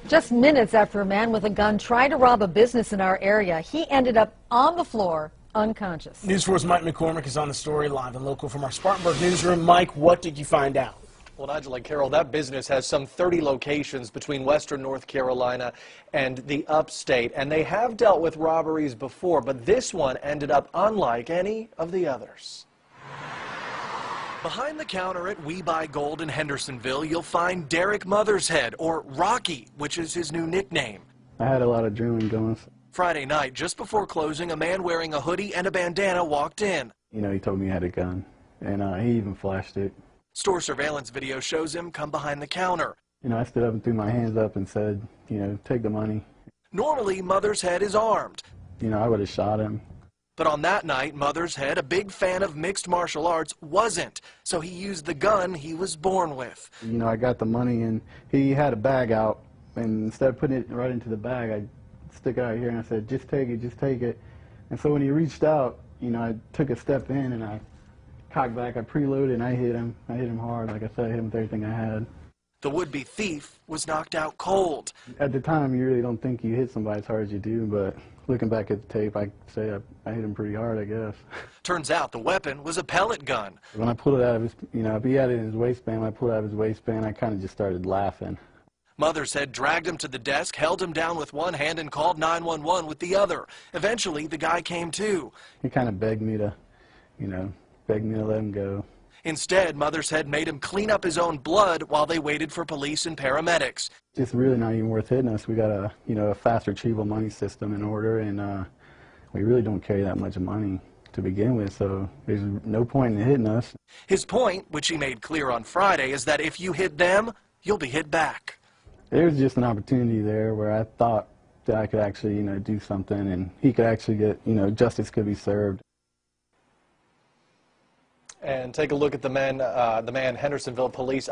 Just minutes after a man with a gun tried to rob a business in our area, he ended up on the floor, unconscious. News 4's Mike McCormick is on the story live and local from our Spartanburg newsroom. Mike, what did you find out? Well, Nigel and Carol, that business has some 30 locations between western North Carolina and the upstate, and they have dealt with robberies before, but this one ended up unlike any of the others. Behind the counter at We Buy Gold in Hendersonville, you'll find Derek Mothershead, or Rocky, which is his new nickname. I had a lot of adrenaline going. Friday night, just before closing, a man wearing a hoodie and a bandana walked in. You know, he told me he had a gun, and he even flashed it. Store surveillance video shows him come behind the counter. You know, I stood up and threw my hands up and said, you know, take the money. Normally, Mothershead is armed. You know, I would have shot him. But on that night, Mothershead, a big fan of mixed martial arts, wasn't. So he used the gun he was born with. You know, I got the money, and he had a bag out, and instead of putting it right into the bag, I stick it out here, and I said, just take it, just take it. And so when he reached out, you know, I took a step in, and I cocked back, I preloaded, and I hit him. I hit him hard. Like I said, I hit him with everything I had. The would-be thief was knocked out cold. At the time, you really don't think you hit somebody as hard as you do, but looking back at the tape, I say I hit him pretty hard, I guess. Turns out the weapon was a pellet gun. When I pulled it out of his, you know, if he had it in his waistband, when I pulled it out of his waistband, I kind of just started laughing. Mothershead dragged him to the desk, held him down with one hand, and called 911 with the other. Eventually, the guy came to. He kind of begged me to, you know, begged me to let him go. Instead, Mothershead made him clean up his own blood while they waited for police and paramedics. It's really not even worth hitting us. We got a, you know, a fast retrieval money system in order, and we really don't carry that much money to begin with, so there's no point in hitting us. His point, which he made clear on Friday, is that if you hit them, you'll be hit back. There was just an opportunity there where I thought that I could actually, you know, do something, and he could actually get, you know, justice could be served. And take a look at the man Hendersonville police